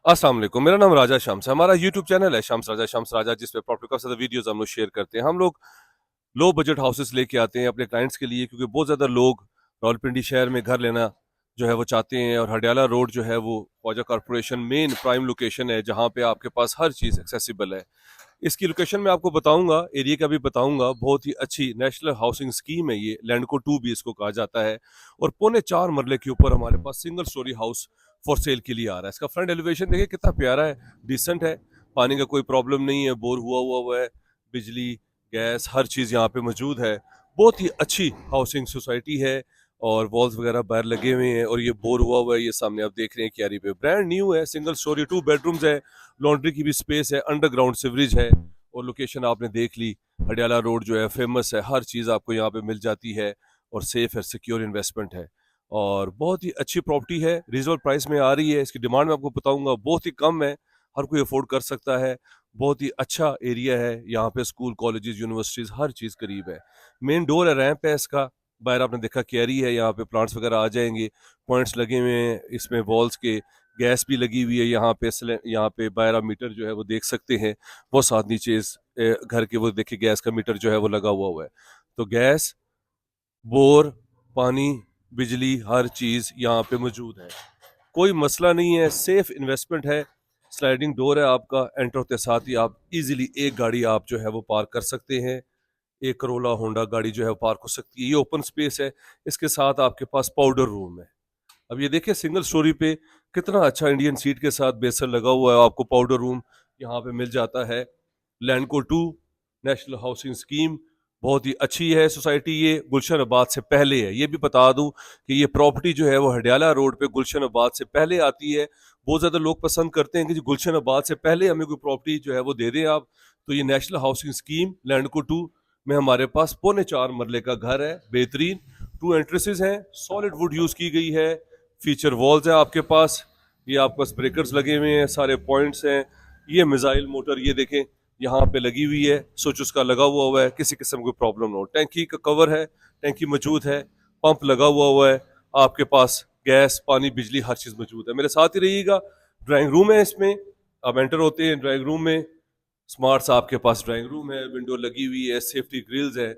अस्सलाम वालेकुम। मेरा नाम राजा शम्स है। हमारा यूट्यूब चैनल है शम्स राजा जिस पे प्रॉपर्टी का सारा वीडियोस हम लोग शेयर करते हैं। हम लोग लो बजट हाउसेस लेके आते हैं अपने क्लाइंट्स के लिए, क्योंकि बहुत ज़्यादा लोग रावलपिंडी शहर में घर लेना जो है वो चाहते हैं। और हडियाला रोड जो है वो Khwaja corporation main prime location है, जहाँ पे आपके पास हर चीज़ एक्सेसिबल है। इसकी लोकेशन मैं आपको बताऊंगा, एरिया का भी बताऊंगा। बहुत ही अच्छी नेशनल हाउसिंग स्कीम है ये, लैंडको 2 भी इसको कहा जाता है। और 4.25 मरले के ऊपर हमारे पास single storey house for sale के लिए आ रहा है। इसका फ्रंट एलिवेशन देखिए कितना प्यारा है, डिसेंट है। पानी का कोई प्रॉब्लम नहीं है, बोर हुआ है, बिजली गैस हर चीज़ यहाँ पे मौजूद है। बहुत ही अच्छी हाउसिंग सोसाइटी है और वॉल्स वगैरह बाहर लगे हुए हैं। और ये बोर हुआ है, ये सामने आप देख रहे हैं क्यारी पे ब्रांड न्यू है, सिंगल स्टोरी 2 बेडरूम्स है, लॉन्ड्री की भी स्पेस है, अंडरग्राउंड सिवरेज है। और लोकेशन आपने देख ली, हडियाला रोड जो है फेमस है, हर चीज़ आपको यहाँ पे मिल जाती है और सेफ है, सिक्योर इन्वेस्टमेंट है। और बहुत ही अच्छी प्रॉपर्टी है, रीजनेबल प्राइस में आ रही है। इसकी डिमांड मैं आपको बताऊंगा बहुत ही कम है, हर कोई अफोर्ड कर सकता है। बहुत ही अच्छा एरिया है, यहाँ पे स्कूल कॉलेजेस यूनिवर्सिटीज़ हर चीज़ करीब है। मेन डोर है, रैंप है इसका, बाहर आपने देखा कैरी है, यहाँ पे प्लांट्स वगैरह आ जाएंगे, पॉइंट्स लगे हुए हैं इसमें वॉल्स के, गैस भी लगी हुई है यहाँ पे बाहर आप मीटर जो है वो देख सकते हैं। वो साथ नीचे इस घर के वो देखिए गैस का मीटर जो है वो लगा हुआ है। तो गैस, बोर, पानी, बिजली हर चीज़ यहाँ पे मौजूद है, कोई मसला नहीं है, सेफ इन्वेस्टमेंट है। स्लाइडिंग डोर है आपका, एंटर होते साथ ही आप इजीली एक गाड़ी आप जो है वो पार्क कर सकते हैं। एक करोला होंडा गाड़ी जो है वो पार्क हो सकती है। ये ओपन स्पेस है, इसके साथ आपके पास पाउडर रूम है। अब ये देखिए सिंगल स्टोरी पे कितना अच्छा इंडियन सीट के साथ बेसर लगा हुआ है, आपको पाउडर रूम यहाँ पे मिल जाता है। लैंडको 2 नेशनल हाउसिंग स्कीम बहुत ही अच्छी है सोसाइटी। ये गुलशन आबाद से पहले है, ये भी बता दूं कि ये प्रॉपर्टी जो है वो हडियाला रोड पे गुलशन आबाद से पहले आती है। बहुत ज़्यादा लोग पसंद करते हैं कि जी गुलशन आबाद से पहले हमें कोई प्रॉपर्टी जो है वो दे दें आप। तो ये नेशनल हाउसिंग स्कीम लैंडको 2 में हमारे पास 4.25 मरले का घर है, बेहतरीन। 2 एंट्रेंसेस हैं, सॉलिड वुड यूज़ की गई है, फीचर वॉल्स हैं आपके पास, ये आपके पास ब्रेकर्स लगे हुए हैं, सारे पॉइंट्स हैं। ये मिसाइल मोटर ये देखें यहाँ पे लगी हुई है, स्विच उसका लगा हुआ है, किसी किस्म की प्रॉब्लम ना हो। टैंकी का कवर है, टैंकी मौजूद है, पंप लगा हुआ है आपके पास, गैस पानी बिजली हर चीज़ मौजूद है। मेरे साथ ही रहिएगा। ड्राइंग रूम है इसमें, आप एंटर होते हैं ड्राइंग रूम में, स्मार्ट सा आपके पास ड्राइंग रूम है, विंडो लगी हुई है, सेफ्टी ग्रिल्स है,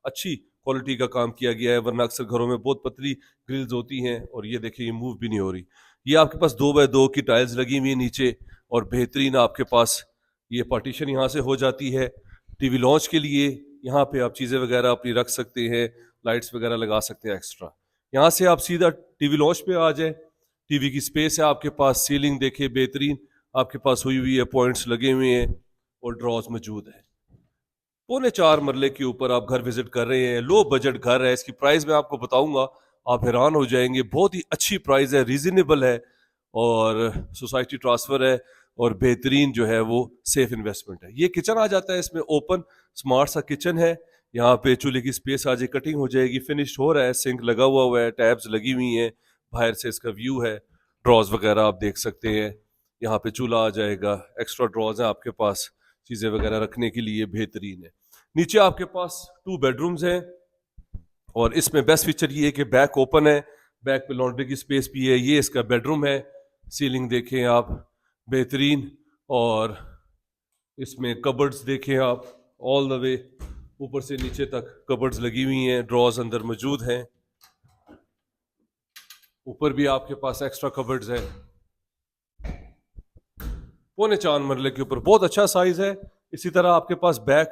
अच्छी क्वालिटी का काम किया गया है, वरना अक्सर घरों में बहुत पतली ग्रिल्स होती हैं। और ये देखिए ये मूव भी नहीं हो रही। ये आपके पास 2x2 की टाइल्स लगी हुई है नीचे, और बेहतरीन आपके पास ये पार्टीशन यहाँ से हो जाती है। टीवी लॉन्च के लिए यहाँ पे आप चीज़ें वगैरह अपनी रख सकते हैं, लाइट्स वगैरह लगा सकते हैं एक्स्ट्रा। यहाँ से आप सीधा टीवी लॉन्च पे आ जाए, टीवी की स्पेस है आपके पास, सीलिंग देखिए बेहतरीन आपके पास हुई हुई है, पॉइंट्स लगे हुए हैं और ड्रॉज मौजूद है। 4.25 मरले के ऊपर आप घर विजिट कर रहे हैं, लो बजट घर है। इसकी प्राइस मैं आपको बताऊंगा, आप हैरान हो जाएंगे, बहुत ही अच्छी प्राइस है, रीजनेबल है, और सोसाइटी ट्रांसफर है, और बेहतरीन जो है वो सेफ इन्वेस्टमेंट है। ये किचन आ जाता है इसमें, ओपन स्मार्ट सा किचन है। यहाँ पे चूल्हे की स्पेस आ जाए, कटिंग हो जाएगी, फिनिश्ड हो रहा है, सिंक लगा हुआ है, टैब्स लगी हुई हैं, बाहर से इसका व्यू है, ड्रॉज वगैरह आप देख सकते हैं। यहाँ पे चूल्हा आ जाएगा, एक्स्ट्रा ड्रॉज है आपके पास चीज़ें वगैरह रखने के लिए, बेहतरीन है। नीचे आपके पास 2 बेडरूम्स हैं, और इसमें बेस्ट फीचर ये है कि बैक ओपन है, बैक पे लॉन्ड्री की स्पेस भी है। ये इसका बेडरूम है, सीलिंग देखें आप बेहतरीन, और इसमें कबर्ड्स देखें आप ऑल द वे ऊपर से नीचे तक कबर्ड्स लगी हुई हैं, ड्रॉज अंदर मौजूद हैं। ऊपर भी आपके पास एक्स्ट्रा कबर्ड्स हैं। 4.25 मरले के ऊपर बहुत अच्छा साइज है। इसी तरह आपके पास बैक,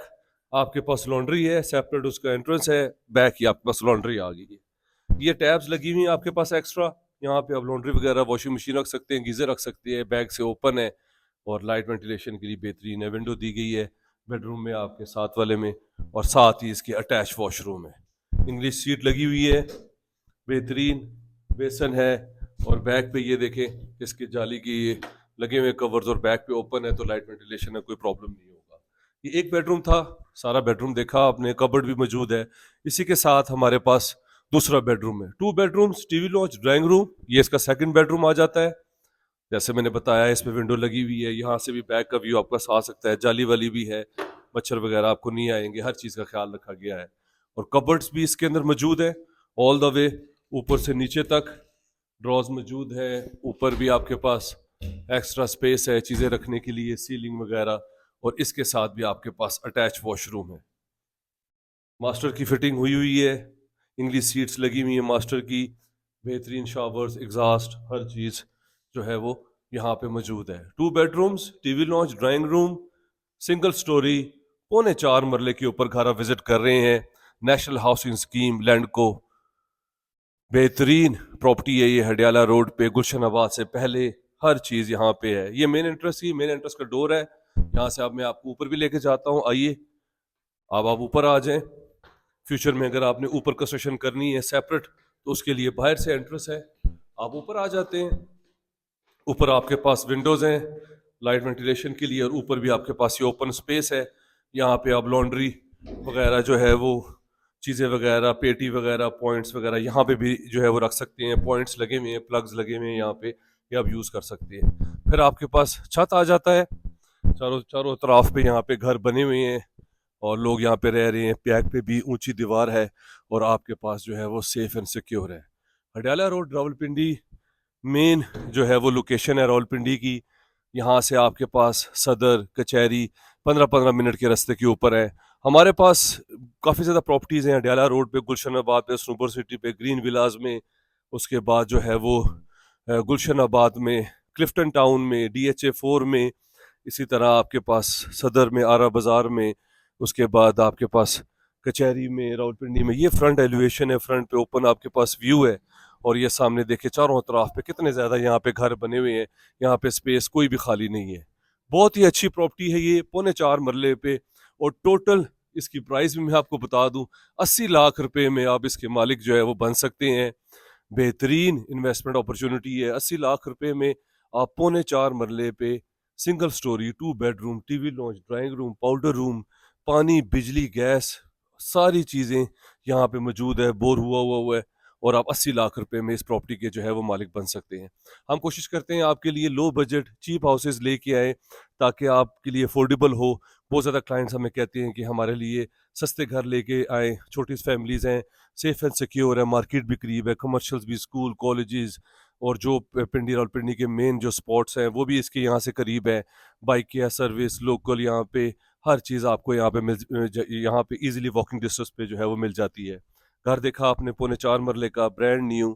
आपके पास लॉन्ड्री है, सेपरेट उसका एंट्रेंस है, बैक ही आपके पास लॉन्ड्री आ गई है। ये टैब्स लगी हुई हैं आपके पास एक्स्ट्रा, यहाँ पे आप लॉन्ड्री वगैरह वॉशिंग मशीन रख सकते हैं, गीजर रख सकते हैं, बैक से ओपन है, और लाइट वेंटिलेशन के लिए बेहतरीन है। विंडो दी गई है बेडरूम में आपके साथ वाले में, और साथ ही इसके अटैच वॉशरूम है, इंग्लिश सीट लगी हुई है, बेहतरीन बेसन है। और बैक पे ये देखें इसके जाली की ये लगे हुए कवर्स, और बैक पे ओपन है तो लाइट वेंटिलेशन है, कोई प्रॉब्लम नहीं होगा। ये एक बेडरूम था, सारा बेडरूम देखा आपने, कबर्ड भी मौजूद है। इसी के साथ हमारे पास दूसरा बेडरूम है, 2 bedrooms, TV launch, drawing room, ये इसका सेकंड बेडरूम आ जाता है। जैसे मैंने बताया इसमें विंडो लगी हुई है, यहाँ से भी बैक का व्यू आपका आ सकता है, जाली वाली भी है, मच्छर वगैरह आपको नहीं आएंगे, हर चीज़ का ख्याल रखा गया है। और कबर्ड्स भी इसके अंदर मौजूद है ऑल द वे ऊपर से नीचे तक, ड्रॉज मौजूद है। ऊपर भी आपके पास एक्स्ट्रा स्पेस है चीज़ें रखने के लिए, सीलिंग वगैरह, और इसके साथ भी आपके पास अटैच वॉशरूम है। मास्टर की फिटिंग हुई है, इंग्लिश सीट्स लगी हुई है मास्टर की, बेहतरीन शावर्स, एग्जॉस्ट, हर चीज़ जो है वो यहाँ पे मौजूद है। 2 bedrooms, TV launch, drawing room, single storey, 4.25 मरले के ऊपर घर आप विजिट कर रहे हैं। नेशनल हाउसिंग स्कीम लैंड को बेहतरीन प्रॉपर्टी है ये, हडियाला रोड पे, गुलशन आबाद से पहले, हर चीज़ यहाँ पे है। ये मेन एंट्रेंस ही, मेन एंट्रेंस का डोर है, यहाँ से अब मैं आपको ऊपर भी लेके जाता हूँ, आइए। अब आप ऊपर आ जाएं। फ्यूचर में अगर आपने ऊपर कंस्ट्रक्शन करनी है सेपरेट, तो उसके लिए बाहर से एंट्रेंस है, आप ऊपर आ जाते हैं। ऊपर आपके पास विंडोज हैं लाइट वेंटिलेशन के लिए, और ऊपर भी आपके पास ये ओपन स्पेस है। यहाँ पे आप लॉन्ड्री वगैरह जो है वो चीज़ें वगैरह, पेटी वगैरह, पॉइंट्स वगैरह यहाँ पे भी जो है वो रख सकते हैं। पॉइंट्स लगे हुए हैं, प्लग्स लगे हुए हैं यहाँ पे, ये आप यूज़ कर सकते हैं। फिर आपके पास छत आ जाता है, चारों चारों तरफ पे यहाँ पे घर बने हुए हैं और लोग यहाँ पे रह रहे हैं। बैक पे भी ऊंची दीवार है और आपके पास जो है वो सेफ एंड सिक्योर है। हडियाला रोड रावलपिंडी मेन जो है वो लोकेशन है रावलपिंडी की। यहाँ से आपके पास सदर, कचहरी 15-15 मिनट के रास्ते के ऊपर है। हमारे पास काफ़ी ज़्यादा प्रॉपर्टीज़ हैं हडियाला रोड पे, गुलशन आबाद पे, स्नूबर सिटी पे, ग्रीन विलाज में, उसके बाद जो है वो गुलशन आबाद में, क्लिफ्टन टाउन में, DHA 4 में, इसी तरह आपके पास सदर में, आरा बाज़ार में, उसके बाद आपके पास कचहरी में, रावलपिंडी में। ये फ्रंट एलिवेशन है, फ्रंट पे ओपन आपके पास व्यू है, और ये सामने देखे चारों तरफ पे कितने ज़्यादा यहाँ पे घर बने हुए हैं। यहाँ पे स्पेस कोई भी खाली नहीं है। बहुत ही अच्छी प्रॉपर्टी है ये, 4.25 मरले पे, और टोटल इसकी प्राइस भी मैं आपको बता दूं, 80 लाख रुपए में आप इसके मालिक जो है वो बन सकते हैं। बेहतरीन इन्वेस्टमेंट अपॉर्चुनिटी है। 80 लाख रुपए में आप 4.25 मरले पे single storey, 2 bedroom, TV launch, drawing room, powder room, पानी, बिजली, गैस, सारी चीज़ें यहाँ पे मौजूद है, बोर हुआ है, और आप 80 लाख रुपए में इस प्रॉपर्टी के जो है वो मालिक बन सकते हैं। हम कोशिश करते हैं आपके लिए लो बजट चीप हाउसेज लेके आए ताकि आपके लिए अफोर्डेबल हो। बहुत ज़्यादा क्लाइंट्स हमें कहते हैं कि हमारे लिए सस्ते घर लेके आए, छोटी फैमिलीज़ हैं, सेफ एंड सिक्योर है, मार्केट भी करीब है, कमर्शियल्स भी, स्कूल, कॉलेजेस, और जो पिंडी रावलपिंडी के मेन जो स्पॉट्स हैं वो भी इसके यहाँ से करीब है। बाइक की सर्विस, लोकल यहाँ पे हर चीज़ आपको यहाँ पे यहाँ पे इजीली वॉकिंग डिस्टेंस पे जो है वो मिल जाती है। घर देखा आपने, 4.25 मरले का ब्रांड न्यू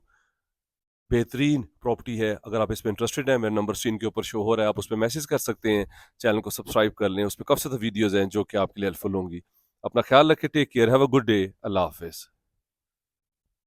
बेहतरीन प्रॉपर्टी है। अगर आप इसमें इंटरेस्टेड हैं, मेरा नंबर स्क्रीन के ऊपर शो हो रहा है, आप उस पर मैसेज कर सकते हैं। चैनल को सब्सक्राइब कर लें, उस पर काफ़ी ज़्यादा वीडियोज़ हैं जो कि आपके लिए हेल्पफुल होंगी। अपना ख्याल रखें, take care, have a good day, अल्लाह हाफिज़।